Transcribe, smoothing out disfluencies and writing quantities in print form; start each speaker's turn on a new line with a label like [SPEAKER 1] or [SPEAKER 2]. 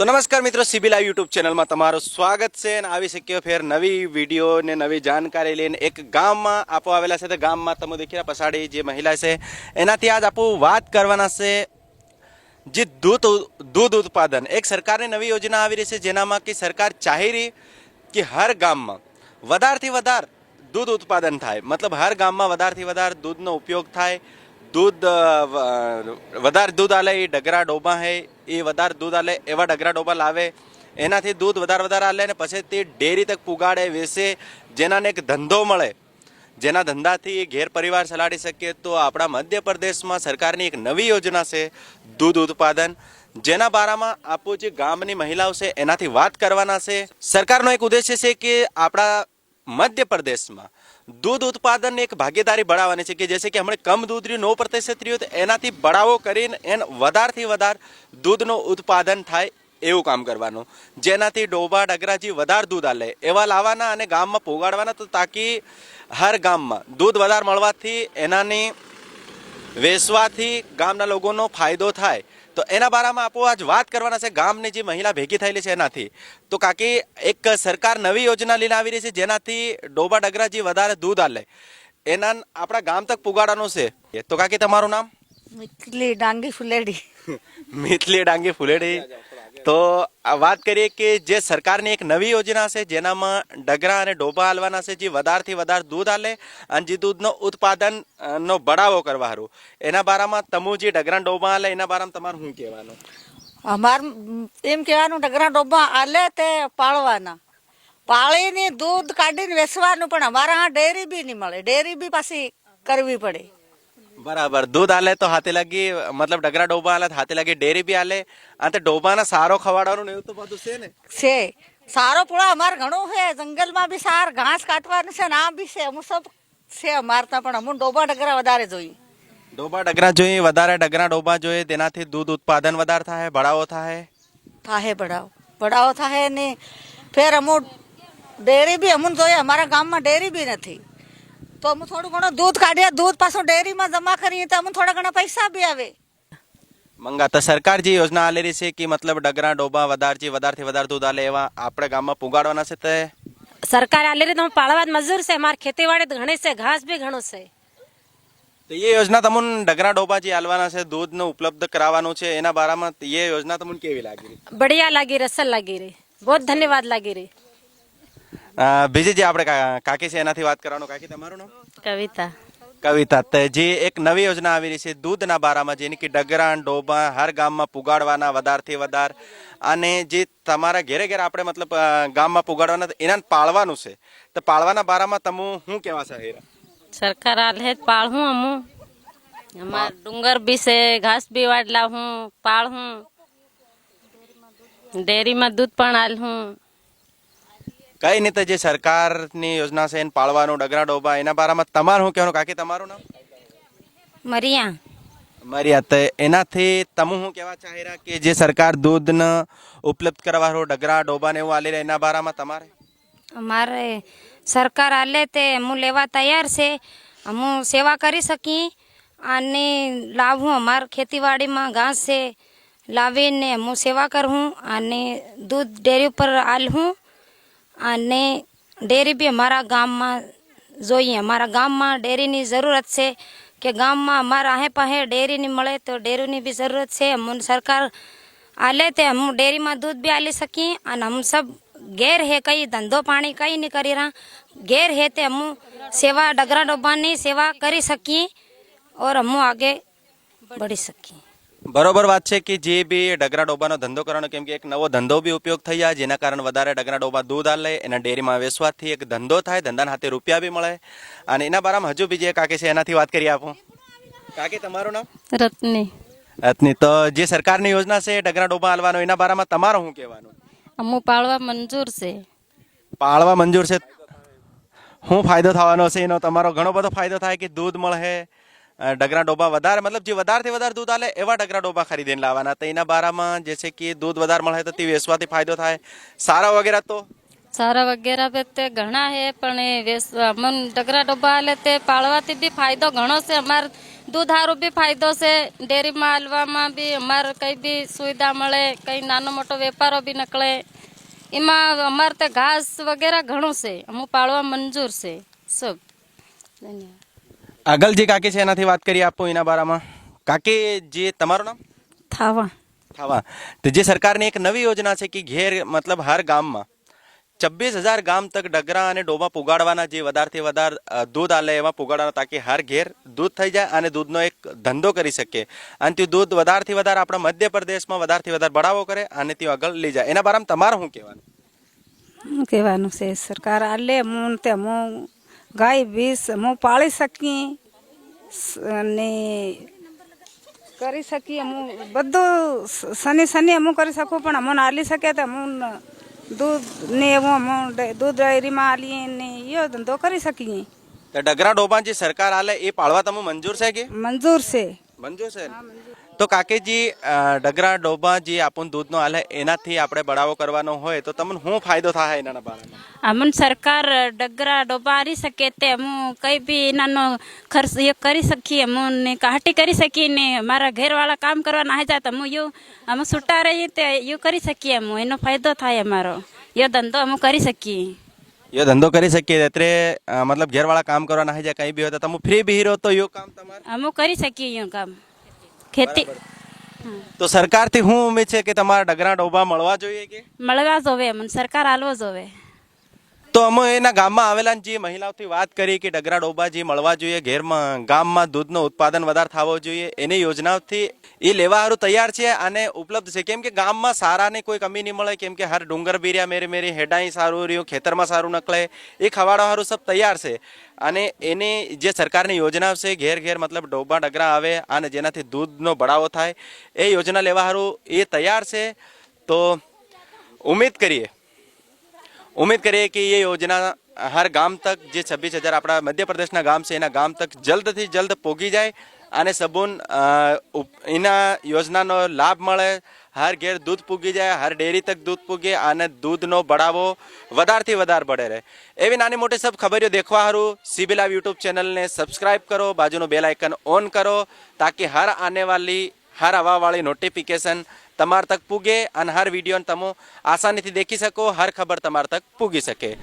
[SPEAKER 1] तो नमस्कार मित्रों, सीबी लाइव यूट्यूब चैनल में तमाરું સ્વાગત છે અને આવી શક્યો ફેર નવી વિડીયો ને નવી જાણકારી લઈને એક ગામમાં આપો આવેલા છે. તો ગામમાં તમે દેખી રહ્યા પછાડી જે મહિલા છે એનાથી આજ આપો વાત કરવાના છે જે दूध उत्पादन. एक सरकारની નવી યોજના આવી રહી છે જેનામાં કે સરકાર ચાહી રહી કે હર ગામમાં વધારથી વધાર दूध उत्पादन થાય. मतलब હર ગામમાં વધારથી વધાર दूधનો ઉપયોગ થાય. दूध વધારે दूध आले એ ડગરા ડોબા હે એ વધારે दूध आले એવા ડગરા ડોબા લાવે એનાથી दूध વધારે આલે ને પછી તે ડેરી તક પુગાડે વેચે જેનાને એક ધંધો મળે જેના ધંધાથી ઘેર પરિવાર ચલાડી શકે. તો આપણા મધ્યપ્રદેશમાં સરકારની એક નવી યોજના છે दूध उत्पादन જેના બારામાં આપો જે ગામની મહિલાઓ છે એનાથી વાત કરવાના છે. સરકારનો એક ઉદ્દેશ્ય છે કે આપણા मध्य प्रदेश में दूध उत्पादन एक भागीदारी बढ़ावानी है कि जैसे कि हमने कम दूध रह्यु 9% रह्यु तो एनाथी बढ़ावो करीने एन वधारथी वधार दूधनो उत्पादन थाय एवुं काम करवानुं जेनाथी डोबा डगराजी वधार दूध आले एवा लावाना अने गाममां पोगाडवाना तो ताकि हर गाममां दूध वधार मळवाथी एनानी वेचवाथी गामना लोगोनो फायदो थाय. तो एना बारामां आपो आज वात करवाना छे गामनी जे महिला भेगी थयेली छे एनाथी. तो काकी एक सरकार नवी योजना लईने आवी रही छे जेनाथी डोबा डगराजी वधारे दूध आले एना आपणा गाम तक पुगाडवानुं छे. तो काकी तमारुं नाम?
[SPEAKER 2] मिथली डांगी फुलेडी.
[SPEAKER 1] मिथली डांगी फुलेडी. तो बात करिए कि जे सरकारनी एक नवी योजना है जेनामां डगरा अने डोबा आलवाना छे जे वधारथी वधार दूध आले अने जे दूधनो उत्पादन नो बढ़ावो करवा हारू एना बारामां तमु जे डगरा डोबा आले एना बारामां तमारुं शुं कहेवानुं?
[SPEAKER 2] अमार एम कहेवानुं डगरा डोबा आले ते पाळवाना पाळीने दूध काढीने वेचवानुं पण अमारा हाँ डेरी बी नहीं मळे. डेरी बी पाછી करवी पड़े.
[SPEAKER 1] बराबर. दूध आले तो हाथे लगी मतलब डगरा डोबा आले तो हाथे लगी डेरी भी आले अने डोबाना सारो खवाडવાનું એવું તો બધું છે ને
[SPEAKER 2] છે. સારો પૂળા અમાર ઘણો છે જંગલમાં બી સાર ઘાસ કાટવાનું છે ને આ બી છે અમુ सब છે અમારતા પણ અમુ ડોબા ડગરા વધારે જોઈએ.
[SPEAKER 1] ડોબા ડગરા જોઈએ વધારે ડગરા ડોબા જોઈએ તેનાથી दूध उत्पादन વધારે થાય બળાવો થાય
[SPEAKER 2] બળાવો થાય ને ફેર અમુ ડેરી બી અમુ જોઈએ અમારા ગામમાં ડેરી બી નથી तो अमु थोड़ू घणो दूध काढिया दूध पाछो डेरी में जमा करिए तो अमु थोड़ा घणा पैसा भी आवे.
[SPEAKER 1] मंगा तो सरकार जी योजना आले रही है कि मतलब डगरा डोबा वधारथी वधार दूध आले एवा आपणे गाममां पुगाडवाना छे. ते
[SPEAKER 3] सरकार आले रही तो पाळवा मजूर से हमार खेतीवाड़ी घणी से घास भी घणो से.
[SPEAKER 1] तो ये योजना तमन डगरा डोबा जी आलवाना छे दूध ने उपलब्ध करावानुं छे एना बारामां ये योजना तमन केवी लागी?
[SPEAKER 3] बढ़िया लागी रसल लागी रही. बहुत धन्यवाद लागी रही.
[SPEAKER 1] બીજી જે આપણે કાકી છે એનાથી વાત કરવાનો. કાકી તમારું નામ?
[SPEAKER 3] कविता.
[SPEAKER 1] કવિતા. તો જે એક નવી યોજના આવી રહી છે દૂધના બારામાં જેની કે ડગરા ડોબા હર ગામમાં પુગાડવાના વધારથી વધાર અને જે તમારા ઘેરે ઘેરે આપણે મતલબ ગામમાં પુગાડવાના એના પાળવાનું છે. તો પાળવાના બારામાં તમે શું કહેવા છે?
[SPEAKER 3] सरकार आले पाळ हूँ अमु हमार डूंगर भी से घास भी वाडला हूँ पाळ हूँ डेरी में दूध पण आल हूँ.
[SPEAKER 1] કઈ નહીં. તો જે સરકારની યોજના છે એને પાળવાનું ડગરા ડોબા એના બારામાં તમારું શું કહેવાનું? કાકી તમારું નામ?
[SPEAKER 3] मरिया.
[SPEAKER 1] મર્યા. તો એનાથી તમે શું કહેવા ચાહી રહ્યા કે જે સરકાર દૂધને ઉપલબ્ધ કરવા ડગરા ડોબા ને એવું આલી રહ્યા એના બારામાં તમારે?
[SPEAKER 4] हमारे सरकार आले ते हमू लेवा तैयार से हमू सेवा करी सकी आने लाभू हमार खेतीवाड़ी में घास से लावी ने हमू सेवा करहूँ आने दूध डेयरी पर आल हूँ आने डेयरी भी हमारा गांव में जोइए. हमारा गांव में डेयरी नी जरूरत से कि गांव में हमारा आहे पाहे डेयरी नहीं मळे तो डेयरी नी भी जरूरत से. हम सरकार आले ते हम डेयरी में दूध भी आली सकी और हम सब गैर है कई धंधो पानी कई नहीं करी रहा गैर है ते हम सेवा डगरा डोबा नी सेवा करी सकी और हम आगे बढ़ी सकी.
[SPEAKER 1] बरोबर बात है कि जे भी डगरा डोबानो धंधो करवानो केम के एक नवो धंधो भी उपयोग थई जाय जेना कारण वधारे डगरा डोबा दूध आले एना डेरीमां वेचवाथी एक धंधो थाय धंधाना हाथे रूपिया भी मळे अने एना बारामां हजू बीजे काकी छे एनाथी वात करी आपो. काकी તમારું નામ?
[SPEAKER 3] रत्नी.
[SPEAKER 1] रत्नी. तो जे सरकारनी योजना छे डगरा डोबा आलवानो एना बारामां तमारुं शुं कहेवानुं?
[SPEAKER 3] अमु पाळवा मंजूर से.
[SPEAKER 1] पाळवा मंजूर छे. શું ફાયદો થવાનો છે એનો? તમારો ઘણો બધો ફાયદો થાય કે दूध મળે डगरा डोबा वधारे मतलब जे वधारथी वधारे दूध आले एवा डगरा डोबा खरीदीने लाववाना. तो एना बारामां जे छे कि दूध वधारे मळे तो ते वेचवाथी फायदो थाय सारा वगैरह. तो
[SPEAKER 3] સારા વગેરે पे તે ઘણા હે પણ એ અમન ડગરા ડબ્બા હાલે તે પાળવાથી બી ફાયદો ઘણો છે. અમાર દૂધ હારું બી ફાયદો છે. ડેરીમાં હાલવામાં બી અમારે કઈ બી સુવિધા મળે, કઈ નાનો મોટો વેપારો બી નીકળે. એમાં અમારે તે ઘાસ વગેરે ઘણું છે. અમુક પાળવા મંજૂર છે સબ. ધન્યવાદ.
[SPEAKER 1] આગળ જે કાકી છે એનાથી વાત કરીએ આપો એના બારામાં. કાકી જે તમારું નામ?
[SPEAKER 2] થાવા
[SPEAKER 1] થાવા. તો જે સરકારની એક નવી યોજના છે કે ઘેર મતલબ હર ગામમાં 26,000 ગામ તક ડગરા અને ડોબા પુગાડવાના, જે વધારથી વધારે દૂધ આલે એમાં પુગાડવાના, તાકી હર ઘેર દૂધ થઈ જાય અને દૂધનો એક ધંધો કરી શકે અને તે દૂધ વધારથી વધારે આપણા મધ્યપ્રદેશમાં વધારથી વધારે બઢાવો કરે અને તે આગળ લઈ જાય. એના બારામાં તમારું શું કહેવાનું?
[SPEAKER 5] શું કહેવાનું છે? સરકાર આલે હું તે હું ગાય ભેંસ હું પાળી શકીએ અને કરી શકીએ. હું બધું શનિ હું કરી શકું, પણ અમને આલી શકે તો હું દૂધ ને એવું દૂધ ડેરીમાં આલીએ ને એવો ધંધો કરી શકીએ.
[SPEAKER 1] તો ડગરા ડોબા જે સરકાર આલે એ પાળવા તમે મંજૂર છે કે?
[SPEAKER 5] મંજૂર છે.
[SPEAKER 1] મંજૂર છે. તો કાકેજી ડગરા ડોબા જે આપણને દૂધનો આલે એનાથી આપણે બઢાવો કરવાનો હોય તો તમને શું ફાયદો થાય એના બારામાં?
[SPEAKER 3] અમન સરકાર ડગરા ડોબા હારી શકે તે હું કઈ બી એનાનો ખર્ચ એ કરી શકીએ. હું કાહટી કરી શકીએ ને મારા ઘરવાળા કામ કરવા ના જાય તો હું યું અમે છૂટા રહીએ તે યું કરી શકીએ. હું એનો ફાયદો થાય અમારો. એ ધંધો અમે કરી શકીએ.
[SPEAKER 1] એ ધંધો કરી શકીએ એટલે મતલબ ઘેરવાળા કામ કરવા ના જાય કઈ બી હોય તો તમે ફ્રી બી રહો તો યો કામ તમારે
[SPEAKER 3] અમે કરી શકીએ યું કામ ખેતી.
[SPEAKER 1] તો સરકારથી શું ઉમેદ છે કે તમારા ડગરા ડોબા મળવા જોઈએ કે
[SPEAKER 3] મળવા જોવે, અમને સરકાર આલવો જોવે.
[SPEAKER 1] તો અમે એના ગામમાં આવેલા જે મહિલાઓથી વાત કરી કે ડગરા ડોબા જે મળવા જોઈએ ઘેરમાં, ગામમાં દૂધનો ઉત્પાદન વધારે થવો જોઈએ, એની યોજનાઓથી એ લેવા સારું તૈયાર છે અને ઉપલબ્ધ છે. કેમ કે ગામમાં સારાની કોઈ કમી નહીં મળે, કેમ કે હર ડુંગર બીર્યા મેરી હેડાઈ સારું રહ્યું, ખેતરમાં સારું નકળે, એ ખવાડવા સારું સબ તૈયાર છે. અને એની જે સરકારની યોજના છે ઘેર ઘેર મતલબ ડોબા ડગરા આવે અને જેનાથી દૂધનો બઢાવો થાય, એ યોજના લેવા સારું એ તૈયાર છે. તો ઉમ્મીદ કરીએ કે ये योजना हर गांव तक જે 26,000 આપણા મધ્યપ્રદેશના ગામ છે એના ગામ તક જલ્દથી જલ્દ પહોંચી જાય અને સબૂન એના યોજનાનો લાભ મળે, હર ઘેર દૂધ પૂગી જાય, હર ડેરી તક દૂધ પૂગે અને દૂધનો બઢાવો વધારથી વધારે बढ़े રહે. એવી નાની મોટી સબ ખબરીઓ દેખવા હારું CB Live YouTube ચેનલને સબસ્ક્રાઇબ કરો, બાજુનો બેલ આઇકન ઓન કરો, તાકી હર આને વાલી હર આવવાવાળી નોટિફિકેશન તમાર તક પૂગે અને હર વિડીયો તમે આસાનીથી દેખી શકો, હર ખબર તમાર તક પૂગી શકે.